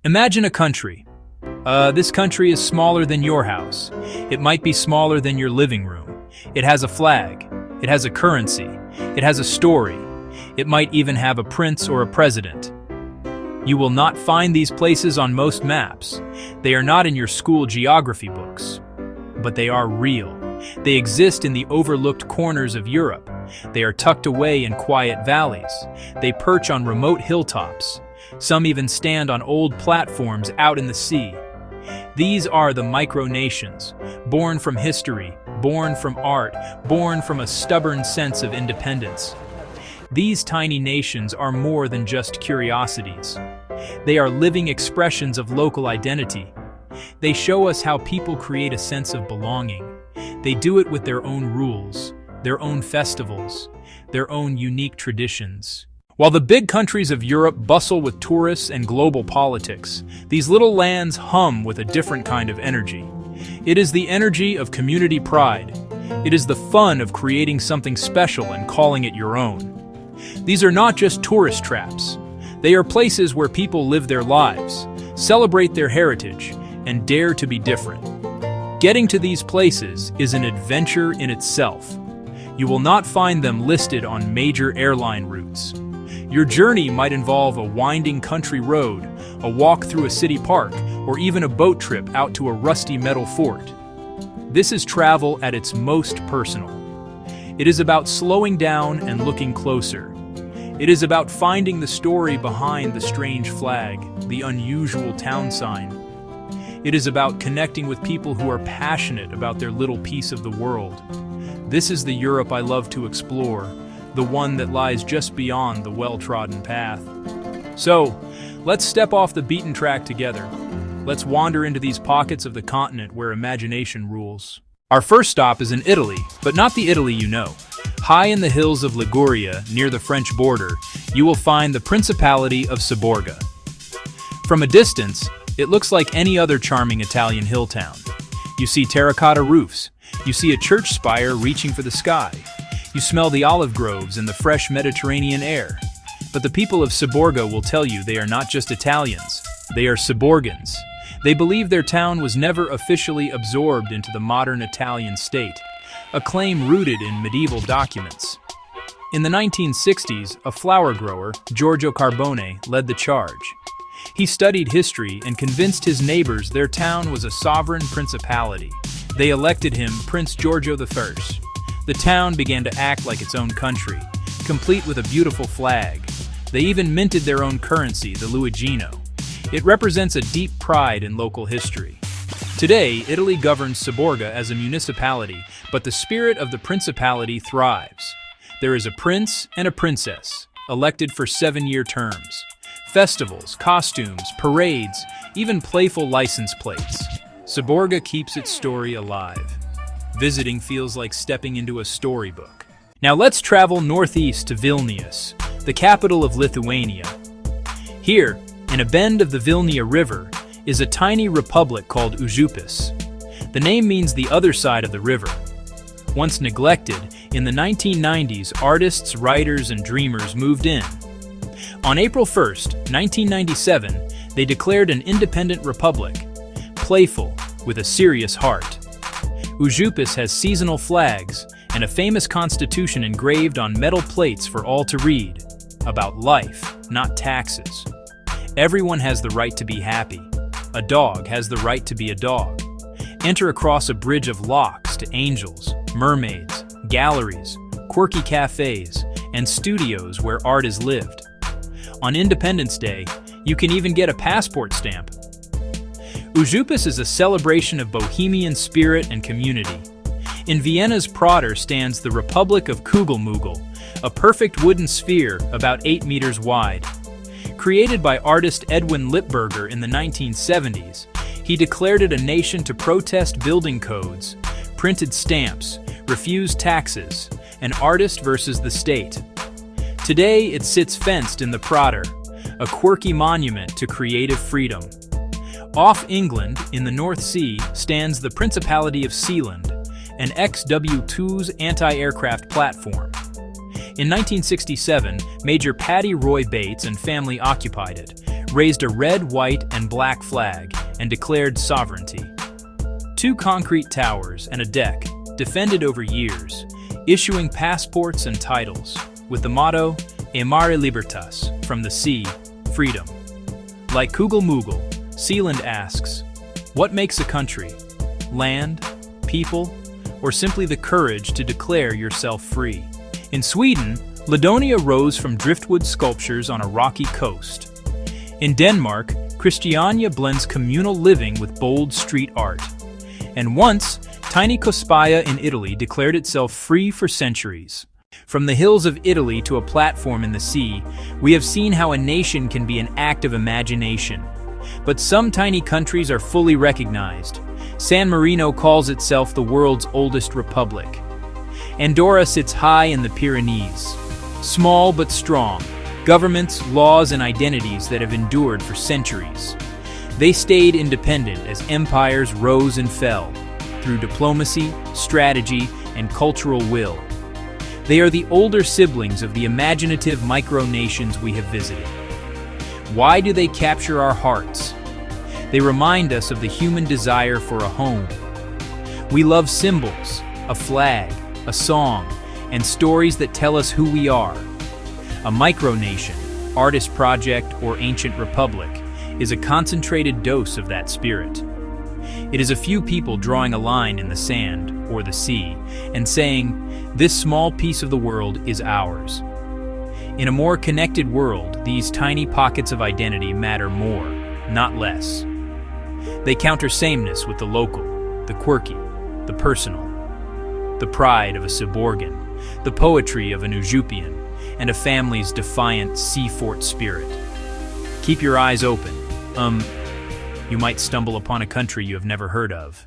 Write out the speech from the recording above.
Imagine a country. This country is smaller than your house. It might be smaller than your living room. It has a flag. It has a currency. It has a story. It might even have a prince or a president. You will not find these places on most maps. They are not in your school geography books. But they are real. They exist in the overlooked corners of Europe. They are tucked away in quiet valleys. They perch on remote hilltops. Some even stand on old platforms out in the sea. These are the micronations, born from history, born from art, born from a stubborn sense of independence. These tiny nations are more than just curiosities. They are living expressions of local identity. They show us how people create a sense of belonging. They do it with their own rules, their own festivals, their own unique traditions. While the big countries of Europe bustle with tourists and global politics, these little lands hum with a different kind of energy. It is the energy of community pride. It is the fun of creating something special and calling it your own. These are not just tourist traps. They are places where people live their lives, celebrate their heritage, and dare to be different. Getting to these places is an adventure in itself. You will not find them listed on major airline routes. Your journey might involve a winding country road, a walk through a city park, or even a boat trip out to a rusty metal fort. This is travel at its most personal. It is about slowing down and looking closer. It is about finding the story behind the strange flag, the unusual town sign. It is about connecting with people who are passionate about their little piece of the world. This is the Europe I love to explore, the one that lies just beyond the well-trodden path. So, let's step off the beaten track together. Let's wander into these pockets of the continent where imagination rules. Our first stop is in Italy, but not the Italy you know. High in the hills of Liguria, near the French border, you will find the Principality of Seborga. From a distance, it looks like any other charming Italian hill town. You see terracotta roofs. You see a church spire reaching for the sky. You smell the olive groves and the fresh Mediterranean air. But the people of Seborga will tell you they are not just Italians, they are Seborgans. They believe their town was never officially absorbed into the modern Italian state, a claim rooted in medieval documents. In the 1960s, a flower grower, Giorgio Carbone, led the charge. He studied history and convinced his neighbors their town was a sovereign principality. They elected him Prince Giorgio I. The town began to act like its own country, complete with a beautiful flag. They even minted their own currency, the Luigino. It represents a deep pride in local history. Today, Italy governs Seborga as a municipality, but the spirit of the principality thrives. There is a prince and a princess, elected for 7-year terms. Festivals, costumes, parades, even playful license plates. Seborga keeps its story alive. Visiting feels like stepping into a storybook. Now let's travel northeast to Vilnius, the capital of Lithuania. Here, in a bend of the Vilnia River, is a tiny republic called Užupis. The name means the other side of the river. Once neglected, in the 1990s, artists, writers, and dreamers moved in. On April 1st, 1997, they declared an independent republic, playful, with a serious heart. Užupis has seasonal flags and a famous constitution engraved on metal plates for all to read, about life, not taxes. Everyone has the right to be happy. A dog has the right to be a dog. Enter across a bridge of locks to angels, mermaids, galleries, quirky cafés, and studios where art is lived. On Independence Day, you can even get a passport stamp. Uzupis is a celebration of bohemian spirit and community. In Vienna's Prater stands the Republic of Kugelmugel, a perfect wooden sphere about 8 meters wide. Created by artist Edwin Lippberger in the 1970s, he declared it a nation to protest building codes, printed stamps, refused taxes, and artist versus the state. Today, it sits fenced in the Prater, a quirky monument to creative freedom. Off England, in the North Sea, stands the Principality of Sealand, an XW-2's anti-aircraft platform. In 1967, Major Paddy Roy Bates and family occupied it, raised a red, white, and black flag and declared sovereignty. 2 concrete towers and a deck, defended over years, issuing passports and titles, with the motto, E mare libertas, from the sea, freedom. Like Kugelmugel, Sealand asks, what makes a country? Land, people, or simply the courage to declare yourself free? In Sweden, Ladonia rose from driftwood sculptures on a rocky coast. In Denmark, Christiania blends communal living with bold street art. And once, tiny Cospaia in Italy declared itself free for centuries. From the hills of Italy to a platform in the sea, we have seen how a nation can be an act of imagination. But some tiny countries are fully recognized. San Marino calls itself the world's oldest republic. Andorra sits high in the Pyrenees. Small but strong, governments, laws, and identities that have endured for centuries. They stayed independent as empires rose and fell, through diplomacy, strategy, and cultural will. They are the older siblings of the imaginative micronations we have visited. Why do they capture our hearts? They remind us of the human desire for a home. We love symbols, a flag, a song, and stories that tell us who we are. A micronation, artist project, or ancient republic is a concentrated dose of that spirit. It is a few people drawing a line in the sand or the sea and saying, this small piece of the world is ours. In a more connected world, these tiny pockets of identity matter more, not less. They counter sameness with the local, the quirky, the personal, the pride of a Seborgan, the poetry of an Uzupian, and a family's defiant sea fort spirit. Keep your eyes open. You might stumble upon a country you have never heard of.